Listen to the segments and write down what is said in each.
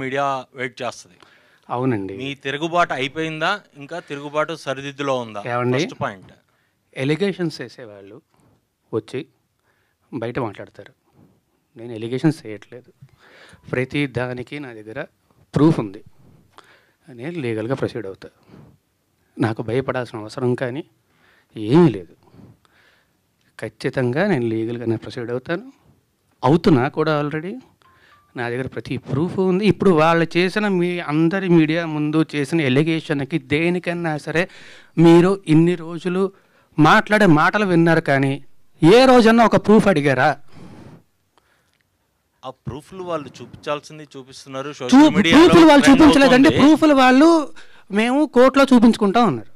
Media wait చేస్తుంది. అవునండి. మీ తిరుగుబాటు అయిపోయిందా, ఇంకా తిరుగుబాటు సరిదిద్దులో ఉందా? ఫస్ట్ పాయింట్, ఎలిగేషన్స్ వేసేవాళ్ళు వచ్చి బయట మాట్లాడతారు. నేను ఎలిగేషన్స్ చేయట్లేదు, ప్రతి దానికి నా దగ్గర ప్రూఫ్ ఉంది, నేను లీగల్గా ప్రొసీడ్ అవుతా. నాకు భయపడాల్సిన అవసరం కానీ ఏమీ లేదు. ఖచ్చితంగా నేను లీగల్గానే ప్రొసీడ్ అవుతున్నా కూడా. ఆల్రెడీ నా దగ్గర ప్రతి ప్రూఫ్ ఉంది. ఇప్పుడు వాళ్ళు చేసిన అందరి మీడియా ముందు చేసిన ఎలిగేషన్కి దేనికన్నా సరే మీరు ఇన్ని రోజులు మాట్లాడే మాటలు విన్నారు, కానీ ఏ రోజన్నా ఒక ప్రూఫ్ అడిగారా? ఆ ప్రూఫ్లు వాళ్ళు చూపించాల్సింది చూపిస్తున్నారు. ప్రూఫ్లు వాళ్ళు చూపించలేదండి. ప్రూఫ్లు వాళ్ళు మేము కోర్టులో చూపించుకుంటా ఉన్నారు.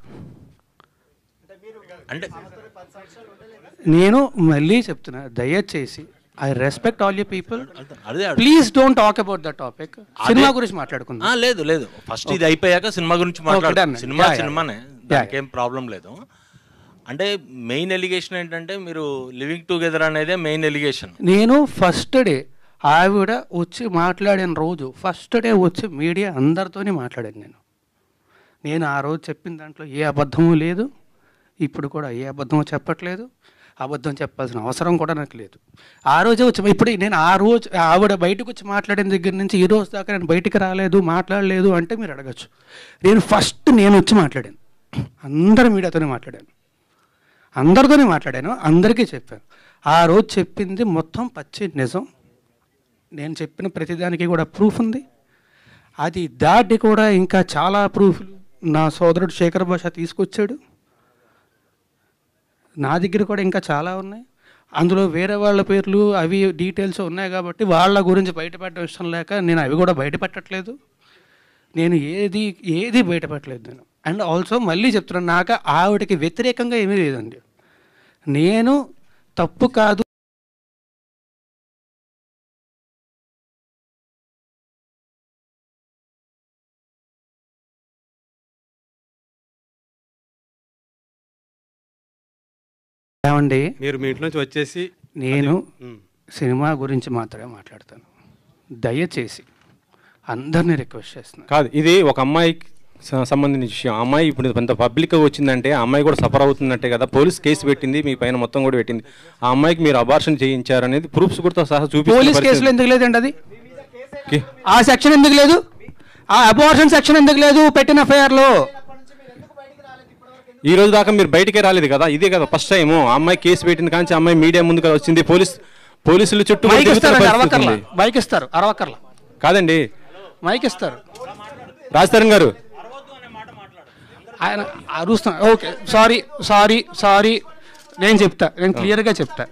అంటే నేను మళ్ళీ చెప్తున్నా, దయచేసి I respect all you people, please don't talk about the topic. Cinema గురించి మాట్లాడుకుందాం. లేదు లేదు, ఫస్ట్ ఇది అయిపోయాక సినిమా గురించి మాట్లాడదాం. సినిమానే, దానికేం ప్రాబ్లం లేదు. అంటే మెయిన్ ఎలిగేషన్ ఏంటంటే మీరు లివింగ్ టుగెదర్ అనేదే మెయిన్ ఎలిగేషన్. నేను ఫస్ట్ డే ఆవిడ వచ్చి మాట్లాడిన రోజు, ఫస్ట్ డే వచ్చి మీడియా అందరితోనే మాట్లాడాను. నేను ఆ రోజు చెప్పిన దాంట్లో ఏ అబద్ధము లేదు, ఇప్పుడు కూడా ఏ అబద్ధము చెప్పట్లేదు. అబద్ధం చెప్పాల్సిన అవసరం కూడా నాకు లేదు. ఆ రోజే వచ్చి, ఇప్పుడు నేను ఆ రోజు ఆవిడ బయటకు వచ్చి మాట్లాడిన దగ్గర నుంచి ఈ రోజు దాకా నేను బయటికి రాలేదు, మాట్లాడలేదు అంటే మీరు అడగచ్చు. నేను వచ్చి మాట్లాడాను, అందరి మీడియాతోనే మాట్లాడాను, అందరితోనే మాట్లాడాను, అందరికీ చెప్పాను. ఆ రోజు చెప్పింది మొత్తం పచ్చి నిజం. నేను చెప్పిన ప్రతిదానికి కూడా ప్రూఫ్ ఉంది. అది దాటి కూడా ఇంకా చాలా ప్రూఫ్లు నా సోదరుడు శేఖర్ భాష తీసుకొచ్చాడు. నా దగ్గర కూడా ఇంకా చాలా ఉన్నాయి. అందులో వేరే వాళ్ళ పేర్లు అవి డీటెయిల్స్ ఉన్నాయి కాబట్టి వాళ్ళ గురించి బయటపెట్టడం ఇష్టం లేక నేను అవి కూడా బయటపెట్టట్లేదు. నేను ఏది బయటపెట్టలేదు నేను. అండ్ ఆల్సో మళ్ళీ చెప్తున్నాను, నాకు ఆవిడకి వ్యతిరేకంగా ఏమీ లేదండి. నేను తప్పు కాదు ఏమండి, మీరు మీ ఇంటి నుంచి వచ్చేసి నేను సినిమా గురించి మాత్రమే మాట్లాడతాను. దయచేసి అందరినీ రిక్వెస్ట్ చేస్తున్నాను. కాదు, ఇది ఒక అమ్మాయికి సంబంధించిన విషయం. అమ్మాయి ఇప్పుడు కొంత పబ్లిక్గా వచ్చిందంటే ఆ అమ్మాయి కూడా సఫర్ అవుతుందంటే కదా, పోలీస్ కేసు పెట్టింది, మీ పైన మొత్తం కూడా పెట్టింది. ఆ అమ్మాయికి మీరు అబార్షన్ చేయించారనేది ప్రూఫ్స్ కూడా సహా చూపిస్తారు. పోలీస్ కేసులో ఎందుకు లేదండి అది? ఆ సెక్షన్ ఎందుకు లేదు? ఆ అబార్షన్ సెక్షన్ ఎందుకు లేదు పెట్టిన ఎఫ్ఐఆర్లో? ఈ రోజు దాకా మీరు బయటికే రాలేదు కదా, ఇదే కదా ఫస్ట్ టైం. అమ్మాయి కేసు పెట్టింది కానీ అమ్మాయి మీడియా ముందుకు వచ్చింది, పోలీసులు చుట్టూ బైక్ ఇస్తారు అరవకర్ల కాదండి, మైక్ ఇస్తారు. రాజతరణ్ గారు ఆయన అరుస్తున్నారు. ఓకే, సారీ, నేను క్లియర్గా చెప్తా.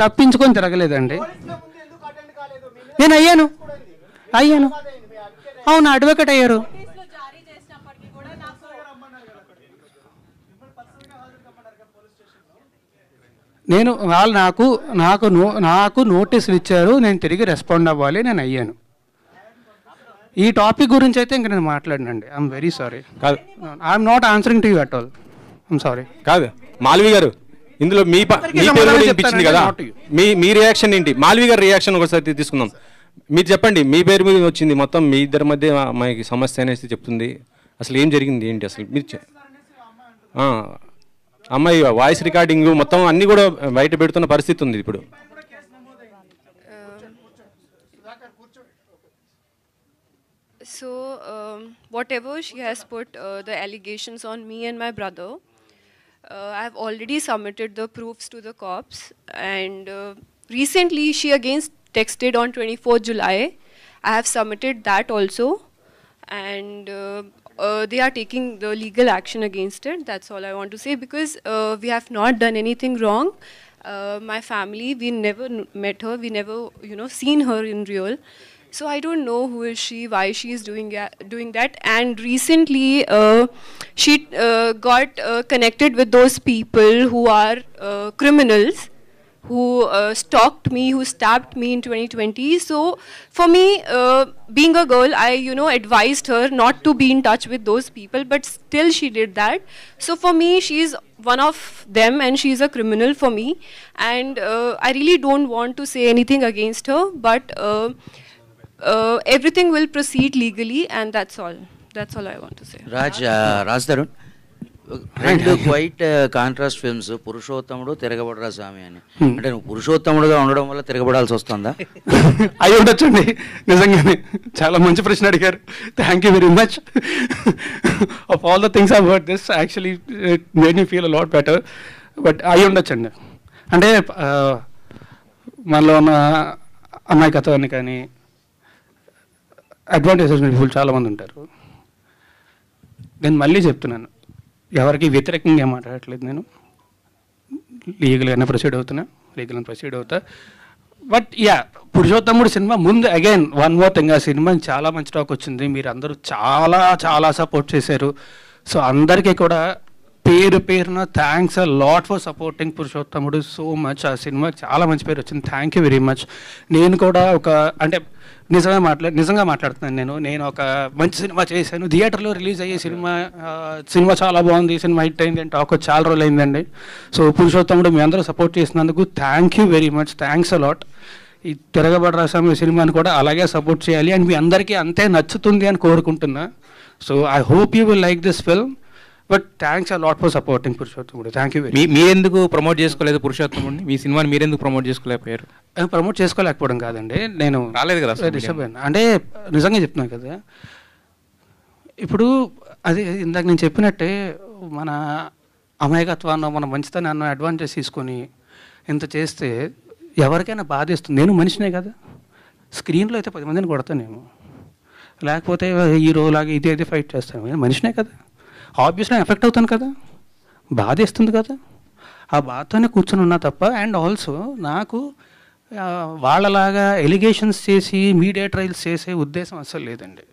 తప్పించుకొని తిరగలేదండి. నేను అయ్యాను, అవును, అడ్వకేట్ అయ్యారు. నేను వాళ్ళు నాకు నోటీసులు ఇచ్చారు, నేను తిరిగి రెస్పాండ్ అవ్వాలి, నేను అయ్యాను. ఈ టాపిక్ గురించి అయితే ఇంకా నేను మాట్లాడినండి. I'm very sorry. కాదు, I'm not answering to you at all. I'm sorry. కాదు మాల్వి గారు, ఇందులో మీ పేరు కూడా వినిపించింది కదా, మీ రియాక్షన్ ఏంటి? మాల్వి గారి రియాక్షన్ ఒకసారి తీసుకుందాం. మీరు చెప్పండి, మీ పేరు మీద వచ్చింది, మొత్తం మీ ఇద్దరి మధ్య అమ్మాయికి సమస్య అనేసి చెప్తుంది. అసలు ఏం జరిగింది ఏంటి అసలు? మీరు అమ్మాయి వాయిస్ రికార్డింగ్ మొత్తం అన్నీ కూడా బయట పెడుతున్న పరిస్థితి ఉంది ఇప్పుడు. So, whatever she has put the allegations on me and my brother, I have already submitted the proofs to the cops, and recently she again texted on 24th July. I have submitted that also, and they are taking the legal action against it. That's all I want to say, because we have not done anything wrong. My family, we never met her, we never seen her in real. So I don't know who is she, why she is doing that. And recently she got connected with those people who are criminals, who stalked me, who stabbed me in 2020. So for me, being a girl, I advised her not to be in touch with those people, but still she did that. So for me, she is one of them and she is a criminal for me. And I really don't want to say anything against her, but everything will proceed legally, and that's all. That's all I want to say. Raj Tarun, రెండు quiet contrast films, పురుషోత్తముడు, తిరగబడరా స్వామి అని. అంటే నువ్వు పురుషోత్తముడుగా ఉండడం వల్ల తిరగబడాల్సి వస్తుందా? అయి ఉండొచ్చండి, నిజంగానే చాలా మంచి ప్రశ్న అడిగారు. Thank you very much. Of all the things I heard this actually it made me feel a lot better. But అయి ఉండొచ్చండి. అంటే మనలో ఉన్న అమాయకత్వాన్ని కానీ అడ్వాంటేజెస్ పీపుల్ చాలామంది ఉంటారు. నేను మళ్ళీ చెప్తున్నాను, ఎవరికి వ్యతిరేకంగా ఏం మాట్లాడట్లేదు. నేను లీగల్గానే ప్రొసీడ్ అవుతా. బట్ యా, పురుషోత్తముడు సినిమా ముందు అగైన్ వన్ మోర్ థింగ్, ఆ సినిమా చాలా మంచి టాక్ వచ్చింది. మీరు అందరూ చాలా చాలా సపోర్ట్ చేశారు. సో అందరికీ కూడా పేరు పేరున thanks a lot for supporting పురుషోత్తముడు సో మచ్. ఆ సినిమా చాలా మంచి పేరు వచ్చింది. Thank you very much. నేను కూడా అంటే నిజంగా మాట్లాడుతున్నాను. నేను ఒక మంచి సినిమా చేశాను, థియేటర్లో రిలీజ్ అయ్యే సినిమా చాలా బాగుంది, సినిమా హిట్ అయింది అని టాక్ చాలా రోజులు అయిందండి. సో పురుషోత్తముడు మీ అందరూ సపోర్ట్ చేసినందుకు thank you very much. Thanks a lot. ఈ తిరగబడరా స్వామి సినిమాని కూడా అలాగే సపోర్ట్ చేయాలి అండ్ మీ అందరికీ అంతే నచ్చుతుంది అని కోరుకుంటున్నా. So I hope you will like this film. But thanks a lot for supporting Purushothamudu. Thank you. మీరెందుకు ప్రమోట్ చేసుకోలేదు పురుషోత్తముడిని? మీ సినిమాని మీరెందుకు ప్రమోట్ చేసుకోలేకపోయారు? ప్రమోట్ చేసుకోలేకపోవడం కాదండి, నేను రాలేదు కదా, డిస్టర్బ్ అయినా. అంటే నిజంగా చెప్తున్నాను కదా, ఇప్పుడు అది ఇందాక నేను చెప్పినట్టే మన అమాయకత్వాన్ని మన మంచితనాన్ని అడ్వాంటేజ్ తీసుకొని ఇంత చేస్తే ఎవరికైనా బాధేస్తుంది. నేను మనిషినే కదా, స్క్రీన్లో అయితే 10 మందిని కొడతానేమో, లేకపోతే హీరోలాగా ఇది ఫైట్ చేస్తాను. నేను మనిషినే కదా, ఆబ్వియస్లీ ఎఫెక్ట్ అవుతాను కదా, బాధేస్తుంది కదా. ఆ బాధతోనే కూర్చొని ఉన్నా తప్ప. అండ్ ఆల్సో నాకు వాళ్ళలాగా ఎలిగేషన్స్ చేసి మీడియా ట్రయల్స్ చేసే ఉద్దేశం అస్సలు లేదండి.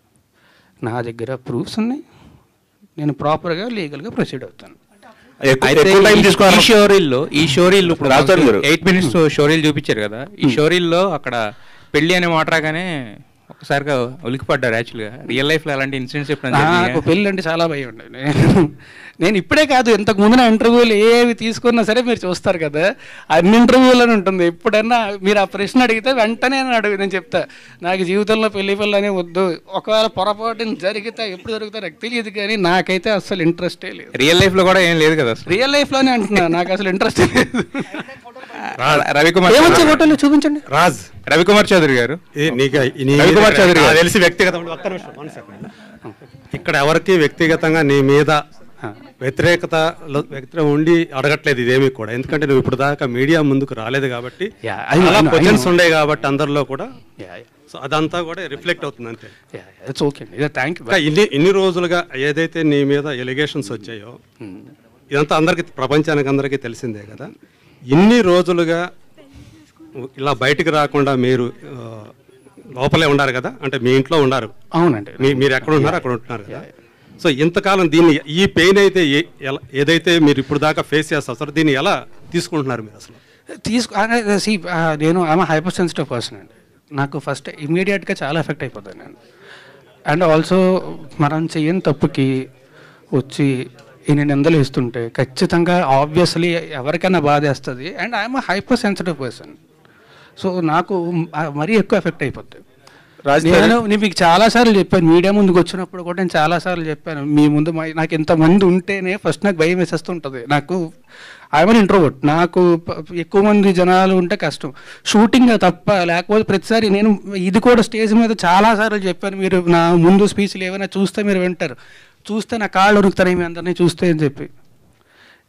నా దగ్గర ప్రూఫ్స్ ఉన్నాయి, నేను ప్రాపర్గా లీగల్గా ప్రొసీడ్ అవుతాను. ఈ షోరీల్లో ఇప్పుడు 8 minutes షోరీలు చూపించారు కదా, ఈ షోరీల్లో అక్కడ పెళ్లి అనే మాట రాగానే ఒకసారిగా ఉలికిపడ్డారు. యాక్చువల్గా రియల్ లైఫ్లో అలాంటి ఇన్సిడెంట్స్ ఎప్పుడైనా? నాకు పెళ్ళి అంటే చాలా భయం ఉండే. నేను ఇప్పుడే కాదు, ఇంతకు ముందు నా ఇంటర్వ్యూలు ఏవి తీసుకున్నా సరే మీరు చూస్తారు కదా, అన్ని ఇంటర్వ్యూలోనే ఉంటుంది. ఎప్పుడన్నా మీరు ఆ ప్రశ్న అడిగితే వెంటనే నేను చెప్తా, నాకు జీవితంలో పెళ్లి అనే వద్దు. ఒకవేళ పొరపాటు జరిగితే ఎప్పుడు జరుగుతా నాకు తెలియదు, కానీ నాకైతే అసలు ఇంట్రెస్టే లేదు. రియల్ లైఫ్లో కూడా ఏం లేదు కదా? రియల్ లైఫ్లోనే అంటున్నా, నాకు అసలు ఇంట్రెస్టే లేదు. రవికుమార్ ఫోటోలు చూపించండి. రవికుమార్ చౌదరి గారు, రవికుమార్ చౌదరి గారు తెలిసి వ్యక్తిగతంగా ఇక్కడ ఎవరికి వ్యక్తిగతంగా నీ మీద వ్యతిరేకత ఉండి అడగట్లేదు ఇదేమీ కూడా. ఎందుకంటే నువ్వు ఇప్పుడు దాకా మీడియా ముందుకు రాలేదు కాబట్టి, క్వశ్చన్స్ ఉండే కాబట్టి అందరిలో కూడా, సో అదంతా కూడా రిఫ్లెక్ట్ అవుతుంది అంతే. ఇన్ని రోజులుగా ఏదైతే నీ మీద ఎలిగేషన్స్ వచ్చాయో ఇదంతా అందరికి, ప్రపంచానికి అందరికీ తెలిసిందే కదా. ఇన్ని రోజులుగా ఇలా బయటికి రాకుండా మీరు లోపలే ఉన్నారు కదా, అంటే మీ ఇంట్లో ఉన్నారు. అవునండి, మీరు ఎక్కడ ఉన్నారు అక్కడ ఉంటున్నారు కదా. సో ఇంతకాలం దీన్ని, ఈ పెయిన్ అయితే ఏదైతే మీరు ఇప్పుడు దాకా ఫేస్ చేస్తారు, దీన్ని ఎలా తీసుకుంటున్నారు మీరు అసలు? నేను హైపర్ సెన్సిటివ్ పర్సన్ అండి. నాకు ఫస్ట్ ఇమ్మీడియట్గా చాలా ఎఫెక్ట్ అయిపోతాను నేను. అండ్ ఆల్సో మనం చెయ్యని తప్పుకి వచ్చి ఇన్ని నిందలు ఇస్తుంటే ఖచ్చితంగా ఆబ్వియస్లీ ఎవరికైనా బాధేస్తుంది. And I'm hyper sensitive person. So నాకు మరీ ఎక్కువ ఎఫెక్ట్ అయిపోతుంది. నేను మీకు చాలాసార్లు చెప్పాను, మీడియా ముందుకు వచ్చినప్పుడు కూడా నేను చాలాసార్లు చెప్పాను, మీ ముందు నాకు ఇంతమంది ఉంటేనే ఫస్ట్ నాకు భయం వేసేస్తుంటుంది. నాకు ఐఎమ్ ఇంట్రోవర్ట్, నాకు ఎక్కువ మంది జనాలు ఉంటే కష్టం. షూటింగ్ తప్ప, లేకపోతే ప్రతిసారి నేను ఇది కూడా స్టేజ్ మీద చాలాసార్లు చెప్పాను, మీరు నా ముందు స్పీచ్లు ఏమైనా చూస్తే మీరు వింటారు, చూస్తే నా కాళ్ళు ఉరుకుతాయి మీ అందరినీ చూస్తే అని చెప్పి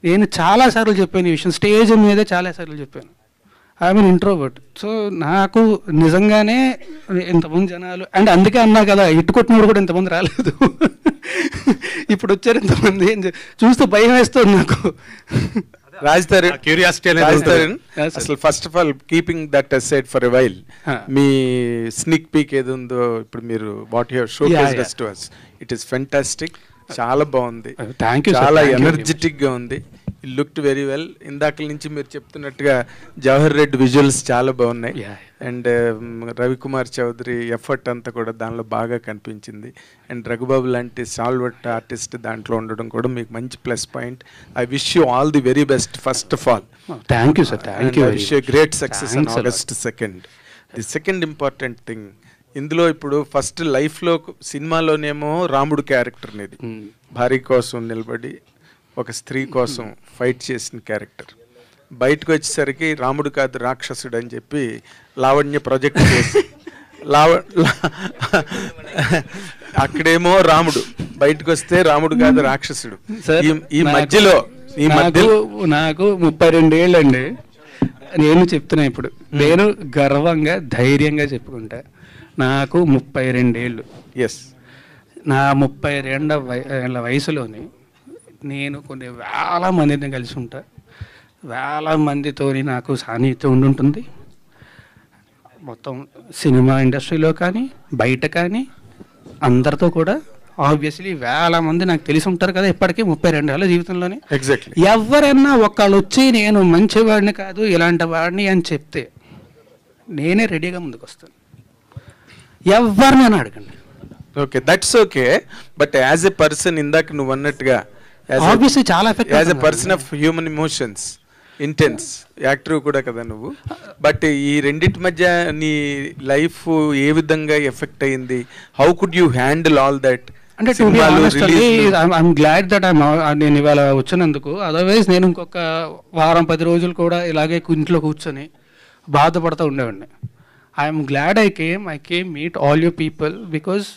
నేను చాలాసార్లు చెప్పాను ఈ విషయం. స్టేజ్ మీదే చాలాసార్లు చెప్పాను. I'm introvert. సో నాకు నిజంగానే ఇంతమంది జనాలు, అండ్ అందుకే అన్నా కదా ఇట్టుకొట్టినప్పుడు కూడా ఇంతమంది రాలేదు, ఇప్పుడు వచ్చారు ఇంతమంది. చూస్తే భయం వేస్తుంది నాకు. అసలు first of all keeping that aside for a while, me స్నిక్ peak ఏది ఉందో ఇప్పుడు మీరు what you have showcased to us, it is fantastic. చాలా బాగుంది, చాలా ఎనర్జెటిక్ గా ఉంది. It looked very well. ఇందాక నుంచి మీరు చెప్తున్నట్టుగా జవహర్ రెడ్డి విజువల్స్ చాలా బాగున్నాయి. అండ్ రవికుమార్ చౌదరి ఎఫర్ట్ అంతా కూడా దానిలో బాగా కనిపించింది. అండ్ రఘుబాబు లాంటి సాల్వర్ట్ ఆర్టిస్ట్ దాంట్లో ఉండడం కూడా మీకు మంచి plus point. I wish you all the very best first of all. Thank you sir. Thank you. I wish you great success on August 2nd. The second important thing, ఇందులో ఇప్పుడు first లైఫ్లో సినిమాలోనేమో రాముడు character అనేది భార్య కోసం నిలబడి ఒక స్త్రీ కోసం ఫైట్ చేసిన క్యారెక్టర్. బయటకు వచ్చేసరికి రాముడు కాదు రాక్షసుడు అని చెప్పి లావణ్య ప్రొజెక్ట్ చేసి అక్కడేమో రాముడు, బయటకు వస్తే రాముడు కాదు రాక్షసుడు. ఈ మధ్యలో నాకు 32 ఏళ్ళండి. నేను చెప్తున్నా ఇప్పుడు, నేను గర్వంగా ధైర్యంగా చెప్పుకుంటా, నాకు 32 ఏళ్ళు. ఎస్, నా 32 ఏళ్ళ వయసులోని నేను కొన్ని వేల మందిని కలిసి ఉంటా, వేల మందితో నాకు సాన్నిహిత్యం ఉండుంటుంది. మొత్తం సినిమా ఇండస్ట్రీలో కానీ బయట కానీ అందరితో కూడా ఆబ్వియస్లీ వేల మంది నాకు తెలిసి ఉంటారు కదా ఇప్పటికీ 32 ఏళ్ళ జీవితంలోనే. ఎగ్జాక్ట్లీ. ఎవరైనా ఒకళ్ళు వచ్చి నేను మంచివాడిని కాదు ఇలాంటి వాడిని అని చెప్తే నేనే రెడీగా ముందుకు వస్తాను. ఎవరినైనా అడగండి. Okay, that's okay. But as a person, ఇందాక నువ్వు అన్నట్టుగా ఆబ్వియస్లీ చాలా effect, as a person of human emotions, intense actor కూడా కదా నువ్వు. బట్ ఈ రెండింటి మధ్య నీ లైఫ్ ఏ విధంగా ఎఫెక్ట్ అయింది? How could you handle all that? అంటే టు బి ఆనెస్ట్ అండి, ఐఎమ్ గ్లాడ్ దట్ నేను ఇవాళ వచ్చినందుకు. అదర్వైజ్ నేను ఇంకొక వారం 10 రోజులు కూడా ఇలాగే ఇంట్లో కూర్చొని బాధపడుతూ ఉండేవాడిని. I'm glad I came meet all you people because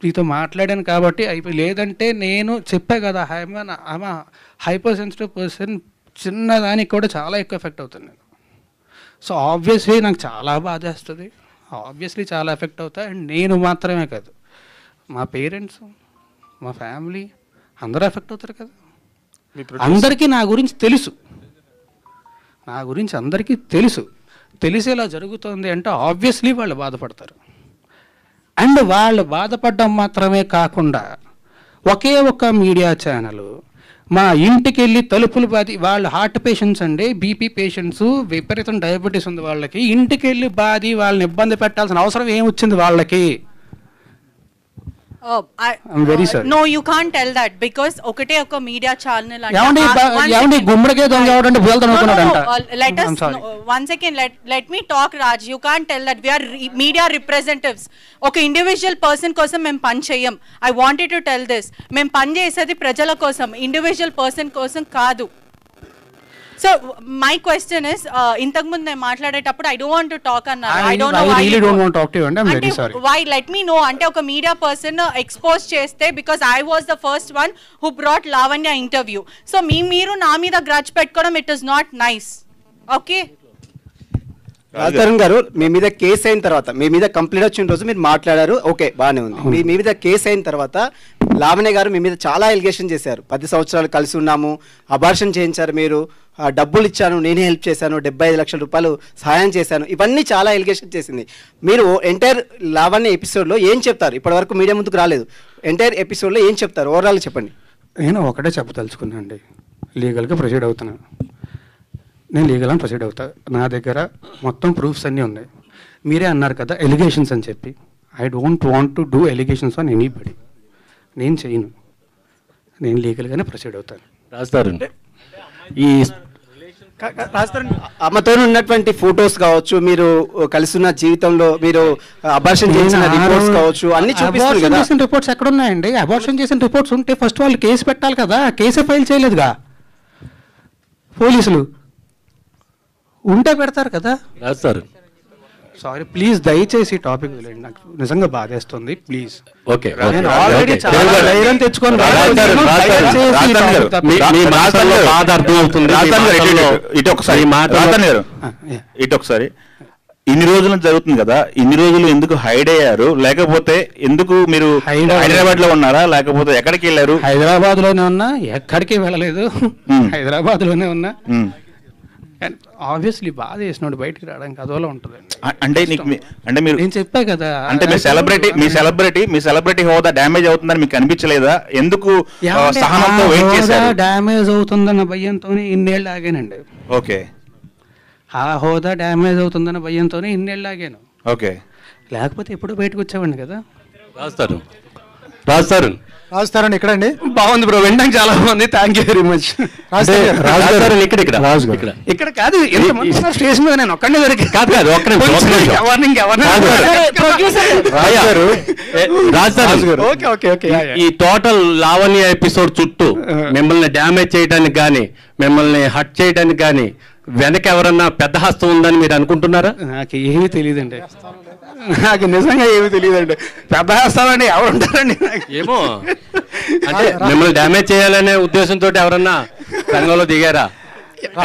నీతో మాట్లాడాను కాబట్టి అయిపోయి. లేదంటే నేను చెప్పా కదా, ఐఎమ్ హైపర్ సెన్సిటివ్ పర్సన్, చిన్నదానికి కూడా చాలా ఎక్కువ ఎఫెక్ట్ అవుతుంది నేను. సో ఆబ్వియస్లీ నాకు చాలా బాధేస్తుంది, ఆబ్వియస్లీ చాలా ఎఫెక్ట్ అవుతా. అండ్ నేను మాత్రమే కాదు, మా పేరెంట్స్, మా ఫ్యామిలీ అందరూ ఎఫెక్ట్ అవుతారు కదా. అందరికీ నా గురించి తెలుసు, నా గురించి అందరికీ తెలుసు. తెలిసేలా జరుగుతుంది అంటే ఆబ్వియస్లీ వాళ్ళు బాధపడతారు. అండ్ వాళ్ళు బాధపడడం మాత్రమే కాకుండా ఒకే ఒక్క మీడియా ఛానల్ మా ఇంటికి వెళ్ళి తలుపులు బాది, వాళ్ళు హార్ట్ పేషెంట్స్ అండి, బీపీ పేషెంట్స్, విపరీతం డయాబెటీస్ ఉంది వాళ్ళకి, ఇంటికి వెళ్ళి బాది వాళ్ళని ఇబ్బంది పెట్టాల్సిన అవసరం ఏమొచ్చింది వాళ్ళకి? I'm very sorry. No, you can't tell that because ఒకటే ఒక మీడియా ఛానల్ అంటే గుమ్మడికే దొంగ ఎవడంటే బోల్తనుకున్నాడంట. Let us one second, let me talk, Raj. You can't tell that we are media representatives. ఒక ఇండివిజువల్ పర్సన్ కోసం మేము పని చేయం. I wanted to tell this. మేము పని చేసేది ప్రజల కోసం, ఇండివిజువల్ పర్సన్ కోసం కాదు. So my question is, ఇంతకు ముందు నేను మాట్లాడేటప్పుడు I don't want to talk అన్నారు. I don't know why. I really don't want to talk to you and I'm very sorry. Why? Let me know. అంటే ఒక media person expose చేస్తే, because I was the first one who brought Lavanya interview. So మీరు నా మీద grudge పెట్టుకోవడం, it is not nice. Okay? రాజధరన్ గారు, మీ మీద case అయిన తర్వాత, మీ మీద కంప్లైంట్ వచ్చిన రోజు మీరు మాట్లాడారు, ఓకే బాగానే ఉంది. మీ మీద కేసు అయిన తర్వాత లావణ్య గారు మీ మీద చాలా ఎలిగేషన్ చేశారు. 10 సంవత్సరాలు కలిసి ఉన్నాము, అబార్షన్ చేయించారు, మీరు డబ్బులు ఇచ్చాను, నేనే హెల్ప్ చేశాను, 75 లక్షల రూపాయలు సహాయం చేశాను, ఇవన్నీ చాలా ఎలిగేషన్ చేసింది. మీరు ఎంటైర్ లావణ్య ఎపిసోడ్లో ఏం చెప్తారు? ఇప్పటివరకు మీడియా ముందుకు రాలేదు, ఎంటైర్ ఎపిసోడ్లో ఏం చెప్తారు? ఓవరాల్ చెప్పండి. నేను ఒకటే చెప్పదలుచుకున్నాను అండి, లీగల్గా ప్రొసీడ్ అవుతున్నాను. నేను లీగల్గా ప్రొసీడ్ అవుతా, నా దగ్గర మొత్తం ప్రూఫ్స్ అన్నీ ఉన్నాయి. మీరే అన్నారు కదా ఎలిగేషన్స్ అని చెప్పి. I don't want to do allegations on anybody. నేను చేయను, నేను లీగల్గానే ప్రొసీడ్ అవుతాను. రాజధరన్, ఈ అమ్మతో ఉన్నటువంటి ఫొటోస్ కావచ్చు, మీరు కలిసి ఉన్న జీవితంలో మీరు అబార్షన్ చేసిన రిపోర్ట్స్ కావచ్చు, అన్ని చూపిస్తారు కదా. చేసిన రిపోర్ట్స్ ఎక్కడ ఉన్నాయండి? అబార్షన్ చేసిన రిపోర్ట్స్ ఉంటే ఫస్ట్ వాళ్ళు కేసు పెట్టాలి కదా, కేసే ఫైల్ చేయలేదుగా పోలీసులు. ఉంటే పెడతారు కదా. సారీ ప్లీజ్, దయచేసి టాపిక్ వదిలేండి, నాకు నిజంగా బాధేస్తుంది ప్లీజ్. ఓకే, నేను ఆల్రెడీ చాలా ధైర్యం తెచ్చుకొని ఇటు ఒకసారి ఇన్ని రోజులు జరుగుతుంది కదా, ఇన్ని రోజులు ఎందుకు హైడ్ అయ్యారు? లేకపోతే ఎందుకు మీరు హైదరాబాద్ లో ఉన్నారా, లేకపోతే ఎక్కడికి వెళ్ళారు? హైదరాబాద్ లోనే ఉన్నా, ఎక్కడికి వెళ్ళలేదు, హైదరాబాద్ లోనే ఉన్నా. ఆబ్వియస్లీ బాధ చేసినోడు బయటికి రావడానికి అదోలా ఉంటుంది. అంటే అంటే మీరు, నేను చెప్పా కదా, అంటే మీ సెలబ్రిటీ హోదా డ్యామేజ్ అవుతుందని మీకు అనిపించలేదా? ఎందుకు సహనంతో వెయిట్ చేశారు? డ్యామేజ్ అవుతుందన్న భయంతోనే ఇన్నేళ్ళు ఆగానండి. ఓకే, ఆ హోదా డ్యామేజ్ అవుతుందన్న భయంతోనే ఇన్నేళ్ళు ఆగాను. ఓకే, లేకపోతే ఎప్పుడు బయటకు వచ్చేవాడిని కదా. రాస్తారు రాజ్ తరుణ్. రాజ్ తరుణ్ ఇక్కడ అండి. బాగుంది బ్రో, వినడానికి చాలా బాగుంది. Thank you very much. Raj Tarun ఇక్కడ కాదు, స్టేజ్ మీద నేను ఒక్కడే దొరికి కాదు రాజ్ తరుణ్. ఈ టోటల్ లావణ్య ఎపిసోడ్ చుట్టూ మిమ్మల్ని డ్యామేజ్ చేయడానికి కానీ మిమ్మల్ని హట్ చేయడానికి కానీ వెనక ఎవరన్నా పెద్ద హస్తం ఉందని మీరు అనుకుంటున్నారా? నాకు ఏమీ తెలియదండి, నాకు నిజంగా ఏమీ తెలియదండి. పెద్ద హస్తాలండి ఎవరు ఉంటారండి? ఏమో, అంటే మిమ్మల్ని డ్యామేజ్ చేయాలనే ఉద్దేశంతో ఎవరన్నా రంగంలో దిగారా?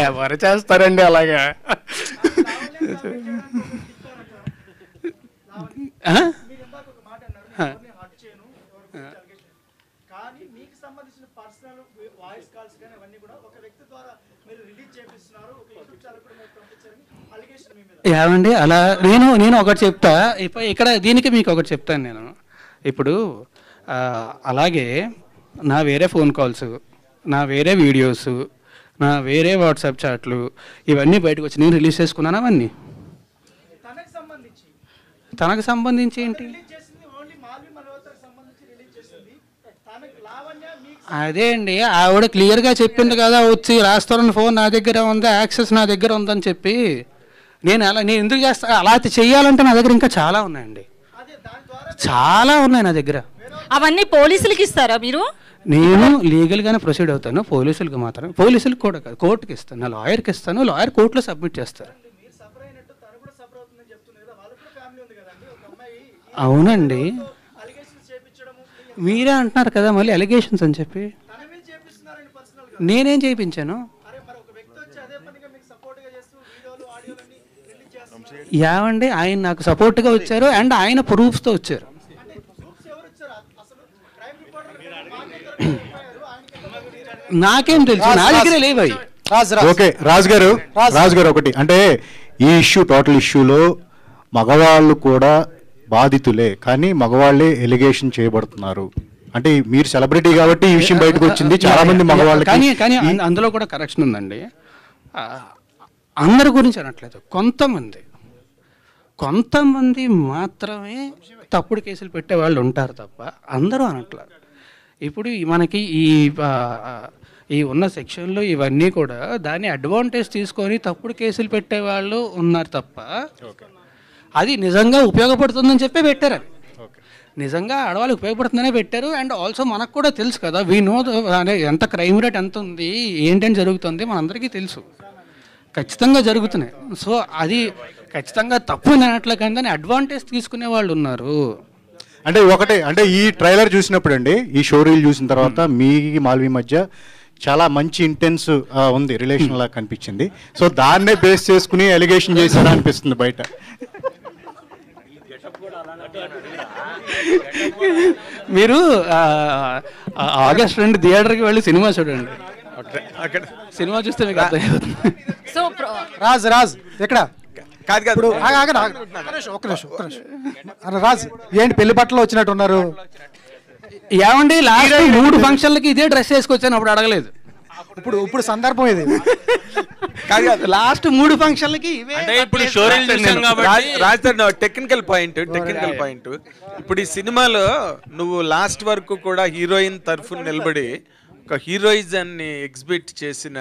ఎవరు చేస్తారండి అలాగా? ఏమండి అలా నేను ఒకటి చెప్తా. ఇక్కడ దీనికి మీకు ఒకటి చెప్తాను నేను. ఇప్పుడు అలాగే నా వేరే ఫోన్ కాల్స్, నా వేరే వీడియోస్, నా వేరే వాట్సాప్ చాట్లు ఇవన్నీ బయటకు వచ్చి నేను రిలీజ్ చేసుకున్నాను. అవన్నీ తనకు సంబంధించి ఏంటి? అదే అండి, ఆవిడ క్లియర్గా చెప్పింది కదా, వచ్చి రాస్తారని ఫోన్ నా దగ్గర ఉంది, యాక్సెస్ నా దగ్గర ఉందని చెప్పి. నేను ఎందుకు చేస్తా? అలా చెయ్యాలంటే నా దగ్గర ఇంకా చాలా ఉన్నాయండి, చాలా ఉన్నాయి నా దగ్గర. అవన్నీ పోలీసులకి ఇస్తారా మీరు? నేను లీగల్గానే ప్రొసీడ్ అవుతాను. పోలీసులకు మాత్రం, పోలీసులకు కూడా కాదు, కోర్టుకి ఇస్తాను, నా లాయర్కి ఇస్తాను, లాయర్ కోర్టులో సబ్మిట్ చేస్తారు. అవునండి, మీరే అంటున్నారు కదా మళ్ళీ అలిగేషన్స్ అని చెప్పి. నేనేం చేయించాను? ఏమండి, ఆయన నాకు సపోర్ట్గా వచ్చారు అండ్ ఆయన ప్రూఫ్స్తో వచ్చారు. నాకేం తెలుసు, నా దగ్గర లేవు. ఓకే రాజు గారు ఒకటి అంటే ఈ ఇష్యూ, టోటల్ ఇష్యూలో మగవాళ్ళు కూడా బాధితులే, కానీ మగవాళ్ళే ఎలిగేషన్ చేయబడుతున్నారు. అంటే మీరు సెలబ్రిటీ కాబట్టి ఈ విషయం బయటకు వచ్చింది, చాలా మంది మగవాళ్ళకి. కానీ అందులో కూడా కరెక్షన్ ఉందండి. అందరి గురించి అనట్లేదు, కొంతమంది మాత్రమే తప్పుడు కేసులు పెట్టే వాళ్ళు ఉంటారు తప్ప అందరూ అనట్లేదు. ఇప్పుడు మనకి ఈ ఉన్న సెక్షన్లో ఇవన్నీ కూడా దాన్ని అడ్వాంటేజ్ తీసుకొని తప్పుడు కేసులు పెట్టే వాళ్ళు ఉన్నారు తప్ప అది నిజంగా ఉపయోగపడుతుందని చెప్పి పెట్టారు. అది నిజంగా ఆడవాళ్ళకి ఉపయోగపడుతుందనే పెట్టారు. అండ్ ఆల్సో మనకు కూడా తెలుసు కదా, వీ నో ఎంత క్రైమ్ రేట్ ఎంత ఉంది, ఏంటని జరుగుతుంది మనందరికీ తెలుసు, ఖచ్చితంగా జరుగుతున్నాయి. సో అది ఖచ్చితంగా తప్పు అనట్లే, కానీ దాన్ని అడ్వాంటేజ్ తీసుకునే వాళ్ళు ఉన్నారు. అంటే ఒకటే, అంటే ఈ ట్రైలర్ చూసినప్పుడు అండి, ఈ షో రీల్ చూసిన తర్వాత మీ మాల్వి మధ్య చాలా మంచి ఇంటెన్స్ ఉంది, రిలేషన్ లాగా కనిపించింది. సో దాన్నే బేస్ చేసుకుని ఎలిగేషన్ చేశారా అనిపిస్తుంది బయట. మీరు ఆగస్ట్ 2 థియేటర్కి వెళ్ళి సినిమా చూడండి, సినిమా చూస్తే మీకు అర్థమవుతుంది. సో రాజ్ ఎక్కడ కాదు ఒక్క నిమిషం. రాజ్ ఏంటి పెళ్లి బట్టలు వచ్చినట్టు ఉన్నారు? ఏమండి లాస్ట్ 3 ఫంక్షన్లకి ఇదే డ్రెస్ వేసుకొచ్చాను, అప్పుడు అడగలేదు. ఇప్పుడు సందర్భం ఇది లాస్ట్ 3 ఫంక్షన్లకి టెక్నికల్ పాయింట్. ఇప్పుడు ఈ సినిమాలో నువ్వు లాస్ట్ వరకు కూడా హీరోయిన్ తరఫున నిలబడి ఒక హీరోయిజాన్ని ఎగ్జిబిట్ చేసిన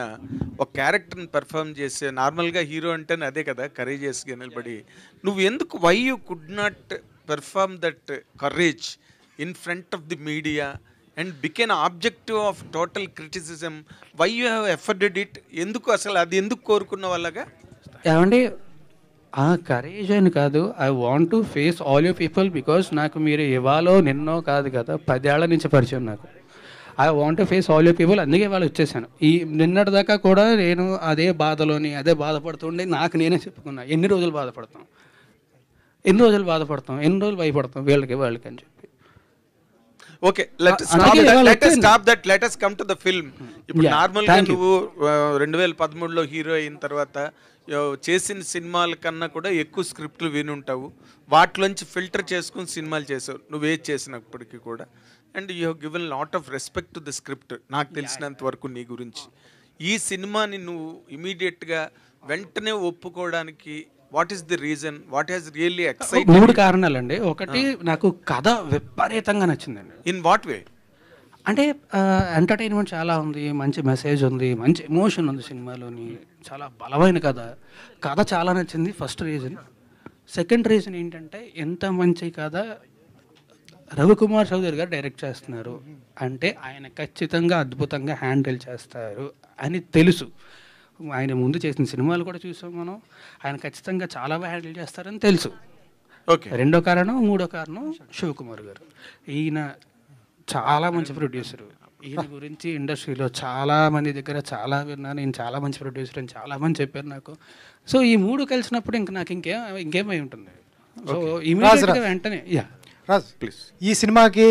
ఒక క్యారెక్టర్ని పెర్ఫామ్ చేసే, నార్మల్గా హీరో అంటేనే అదే కదా, కరేజియస్గా నిలబడి నువ్వు ఎందుకు, why you could not perform that courage in front of the media and become objective of total criticism? Why you have afforded it? ఎందుకు అసలు అది ఎందుకు కోరుకున్న వాళ్ళగా? ఏమండి కరేజ్ అని కాదు, I want to face all you people, because నాకు మీరు ఇవాళో నిన్నో కాదు కదా, 10 ఏళ్ల నుంచి పరిచయం నాకు. I want to face all you people, అందుకే వాళ్ళు వచ్చేసాను. ఈ నిన్నటి దాకా కూడా నేను అదే బాధపడుతుండే నాకు నేనే చెప్పుకున్నా, ఎన్ని రోజులు బాధపడతాం, ఎన్ని రోజులు భయపడతాం వీళ్ళకి అని చెప్పి. Okay, let us stop that. Let us come to the film. ఇప్పుడు నార్మల్గా నువ్వు 2013లో హీరో అయిన తర్వాత చేసిన సినిమాల కన్నా కూడా ఎక్కువ స్క్రిప్ట్లు వినుంటావు, వాటిలోంచి ఫిల్టర్ చేసుకుని సినిమాలు చేసావు నువ్వేది చేసినప్పటికీ కూడా. And you have given lot of respect to the script, నాకు తెలిసినంత వరకు నీ గురించి. ఈ సినిమాని నువ్వు ఇమీడియట్గా వెంటనే ఒప్పుకోవడానికి what is the reason, what has really excited? 3 కారణాలండి. ఒకటి, నాకు కథ విపరీతంగా నచ్చిందండి. In what way? అంటే ఎంటర్టైన్మెంట్ చాలా ఉంది, మంచి మెసేజ్ ఉంది, మంచి ఎమోషన్ ఉంది సినిమాలోని, చాలా బలమైన కథ చాలా నచ్చింది. First reason. సెకండ్ రీజన్ ఏంటంటే, ఎంత మంచి కథ రవికుమార్ చౌదరి గారు డైరెక్ట్ చేస్తున్నారు అంటే ఆయన ఖచ్చితంగా అద్భుతంగా హ్యాండిల్ చేస్తారు అని తెలుసు. ఆయన ముందు చేసిన సినిమాలు కూడా చూసాం మనం, ఆయన ఖచ్చితంగా చాలా బాగా హ్యాండిల్ చేస్తారని తెలుసు. ఓకే. రెండో కారణం, మూడో కారణం శివకుమార్ గారు. ఈయన చాలా మంచి ప్రొడ్యూసరు. ఈయన గురించి ఇండస్ట్రీలో చాలా మంది దగ్గర చాలా విన్నాను. ఈయన చాలా మంచి ప్రొడ్యూసర్ అని చాలా మంది చెప్పారు నాకు. సో ఈ 3 కలిసినప్పుడు ఇంక నాకు ఇంకేమై ఉంటుంది. సో ఇమీడియట్గా వెంటనే ఈ సినిమాకి